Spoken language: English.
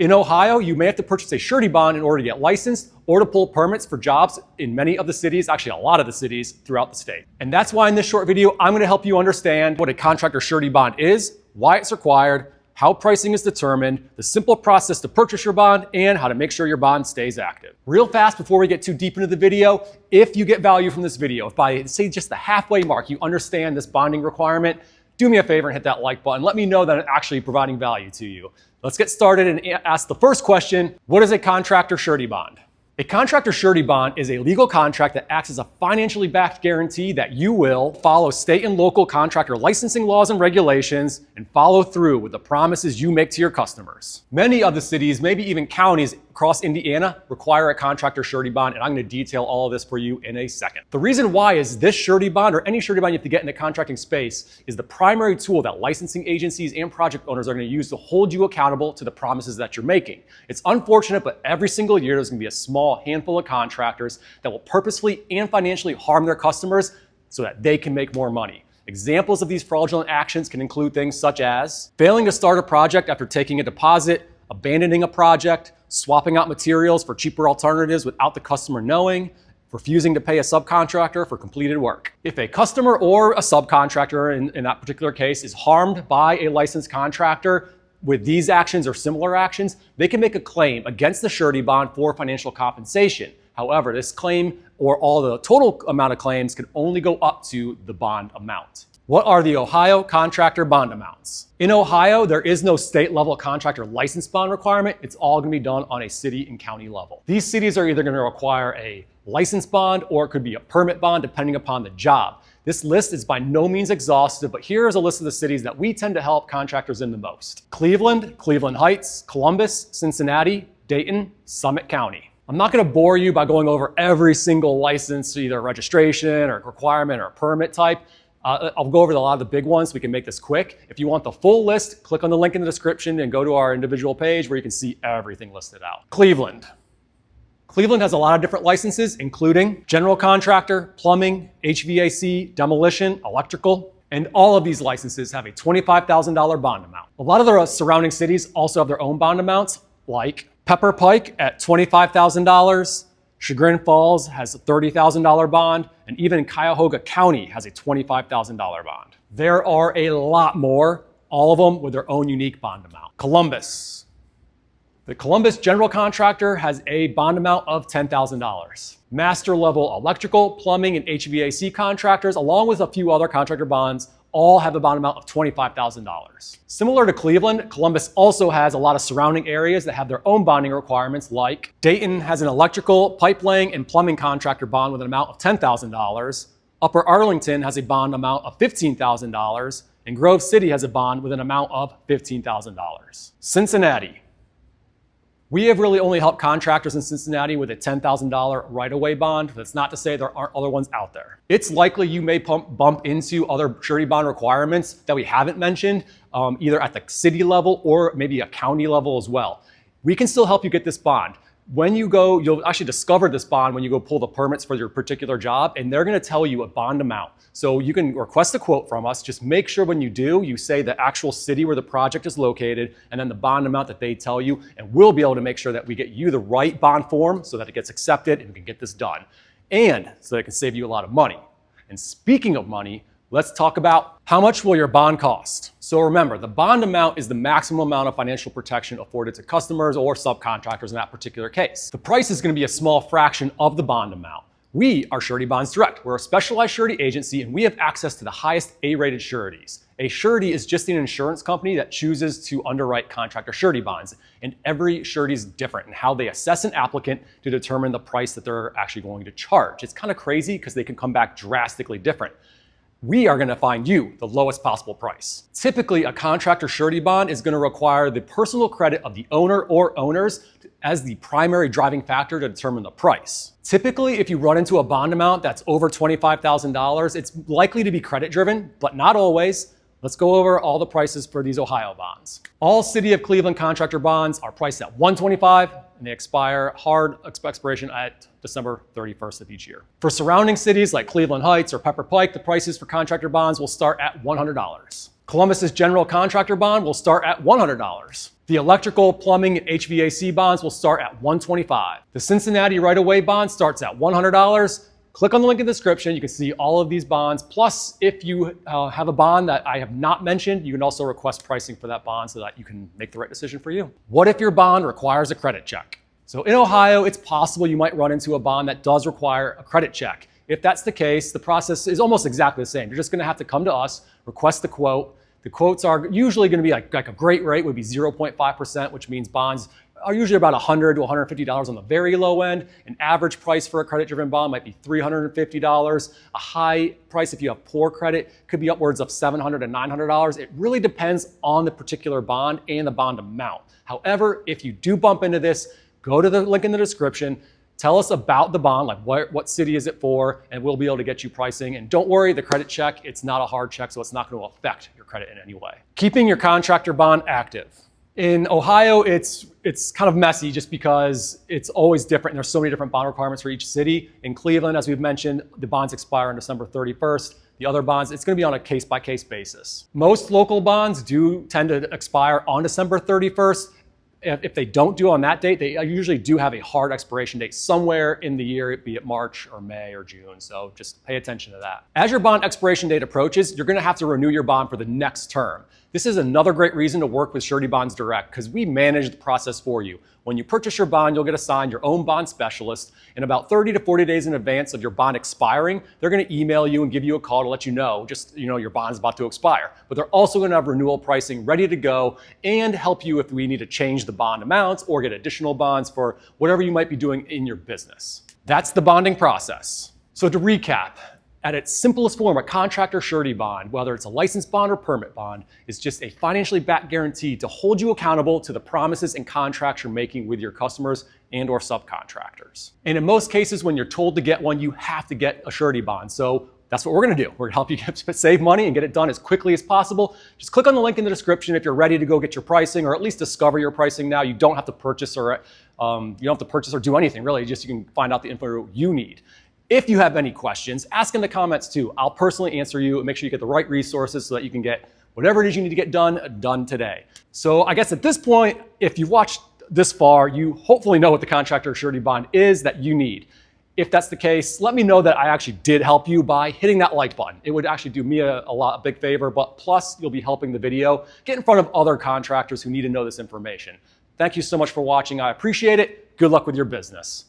In Ohio, you may have to purchase a surety bond in order to get licensed or to pull permits for jobs in many of the cities, actually a lot of the cities throughout the state. And that's why in this short video, I'm going to help you understand what a contractor surety bond is, why it's required, how pricing is determined, the simple process to purchase your bond, and how to make sure your bond stays active. Real fast before we get too deep into the video, if you get value from this video, if by say just the halfway mark you understand this bonding requirement, do me a favor and hit that like button. Let me know that I'm actually providing value to you. Let's get started and ask the first question. What is a contractor surety bond? A contractor surety bond is a legal contract that acts as a financially backed guarantee that you will follow state and local contractor licensing laws and regulations and follow through with the promises you make to your customers. Many of the cities, maybe even counties across Indiana, require a contractor surety bond, and I'm going to detail all of this for you in a second. The reason why is this surety bond, or any surety bond you have to get in the contracting space, is the primary tool that licensing agencies and project owners are going to use to hold you accountable to the promises that you're making. It's unfortunate, but every single year there's going to be a small handful of contractors that will purposefully and financially harm their customers so that they can make more money. Examples of these fraudulent actions can include things such as failing to start a project after taking a deposit, abandoning a project, swapping out materials for cheaper alternatives without the customer knowing, refusing to pay a subcontractor for completed work. If a customer or a subcontractor in that particular case is harmed by a licensed contractor with these actions or similar actions, they can make a claim against the surety bond for financial compensation. However, this claim or all the total amount of claims can only go up to the bond amount. What are the Ohio contractor bond amounts? In Ohio, there is no state level contractor license bond requirement. It's all going to be done on a city and county level. These cities are either going to require a license bond or it could be a permit bond depending upon the job. This list is by no means exhaustive, but here is a list of the cities that we tend to help contractors in the most. Cleveland, Cleveland Heights, Columbus, Cincinnati, Dayton, Summit County. I'm not going to bore you by going over every single license, either registration or requirement or permit type. I'll go over a lot of the big ones so we can make this quick. If you want the full list, click on the link in the description and go to our individual page where you can see everything listed out. Cleveland. Cleveland has a lot of different licenses, including general contractor, plumbing, HVAC, demolition, electrical, and all of these licenses have a $25,000 bond amount. A lot of the surrounding cities also have their own bond amounts, like Pepper Pike at $25,000, Chagrin Falls has a $30,000 bond, and even Cuyahoga County has a $25,000 bond. There are a lot more, all of them with their own unique bond amount. Columbus. The Columbus general contractor has a bond amount of $10,000. Master level electrical, plumbing, and HVAC contractors, along with a few other contractor bonds, all have a bond amount of $25,000. Similar to Cleveland, Columbus also has a lot of surrounding areas that have their own bonding requirements, like Dayton has an electrical, pipe laying, and plumbing contractor bond with an amount of $10,000. Upper Arlington has a bond amount of $15,000, and Grove City has a bond with an amount of $15,000. Cincinnati. We have really only helped contractors in Cincinnati with a $10,000 right-of-way bond. That's not to say there aren't other ones out there. It's likely you may bump into other surety bond requirements that we haven't mentioned, either at the city level or maybe a county level as well. We can still help you get this bond. When you go, you'll actually discover this bond when you go pull the permits for your particular job, and they're going to tell you a bond amount. So you can request a quote from us. Just make sure when you do, you say the actual city where the project is located and then the bond amount that they tell you, and we'll be able to make sure that we get you the right bond form so that it gets accepted and we can get this done. And so that it can save you a lot of money. And speaking of money, let's talk about how much will your bond cost. So remember, the bond amount is the maximum amount of financial protection afforded to customers or subcontractors in that particular case. The price is going to be a small fraction of the bond amount. We are Surety Bonds Direct. We're a specialized surety agency and we have access to the highest A-rated sureties. A surety is just an insurance company that chooses to underwrite contractor surety bonds. And every surety is different in how they assess an applicant to determine the price that they're actually going to charge. It's kind of crazy because they can come back drastically different. We are going to find you the lowest possible price. Typically, a contractor surety bond is going to require the personal credit of the owner or owners as the primary driving factor to determine the price. Typically, if you run into a bond amount that's over $25,000, it's likely to be credit driven, but not always. Let's go over all the prices for these Ohio bonds. All City of Cleveland contractor bonds are priced at $125 and they expire hard expiration at December 31st of each year. For surrounding cities like Cleveland Heights or Pepper Pike, the prices for contractor bonds will start at $100. Columbus's general contractor bond will start at $100. The electrical, plumbing, and HVAC bonds will start at $125. The Cincinnati right-of-way bond starts at $100. Click on the link in the description. You can see all of these bonds. Plus, if you have a bond that I have not mentioned, you can also request pricing for that bond so that you can make the right decision for you. What if your bond requires a credit check? So in Ohio, it's possible you might run into a bond that does require a credit check. If that's the case, the process is almost exactly the same. You're just going to have to come to us, request the quote. The quotes are usually going to be like a great rate would be 0.5%, which means bonds are usually about $100 to $150 on the very low end. An average price for a credit-driven bond might be $350. A high price, if you have poor credit, could be upwards of $700 to $900. It really depends on the particular bond and the bond amount. However, if you do bump into this, go to the link in the description. Tell us about the bond, like what city is it for, and we'll be able to get you pricing. And don't worry, the credit check, it's not a hard check, so it's not going to affect your credit in any way. Keeping your contractor bond active. In Ohio, it's kind of messy just because it's always different. And there's so many different bond requirements for each city. In Cleveland, as we've mentioned, the bonds expire on December 31st. The other bonds, it's going to be on a case-by-case basis. Most local bonds do tend to expire on December 31st. If they don't do on that date, they usually do have a hard expiration date somewhere in the year, be it March or May or June. So just pay attention to that. As your bond expiration date approaches, you're going to have to renew your bond for the next term. This is another great reason to work with Surety Bonds Direct because we manage the process for you. When you purchase your bond, you'll get assigned your own bond specialist. And about 30 to 40 days in advance of your bond expiring, they're going to email you and give you a call to let you know, your bond is about to expire. But they're also going to have renewal pricing ready to go and help you if we need to change the bond amounts or get additional bonds for whatever you might be doing in your business. That's the bonding process. So to recap, at its simplest form, a contractor surety bond, whether it's a licensed bond or permit bond, is just a financially backed guarantee to hold you accountable to the promises and contracts you're making with your customers and or subcontractors. And in most cases, when you're told to get one, you have to get a surety bond. So that's what we're going to do. We're going to help you save money and get it done as quickly as possible. Just click on the link in the description if you're ready to go get your pricing, or at least discover your pricing now. You don't have to purchase or do anything really. Just you can find out the info you need. If you have any questions, ask in the comments too. I'll personally answer you and make sure you get the right resources so that you can get whatever it is you need to get done today. So I guess at this point, if you've watched this far, you hopefully know what the contractor surety bond is that you need. If that's the case, let me know that I actually did help you by hitting that like button. It would actually do me a big favor, but plus you'll be helping the video get in front of other contractors who need to know this information. Thank you so much for watching. I appreciate it. Good luck with your business.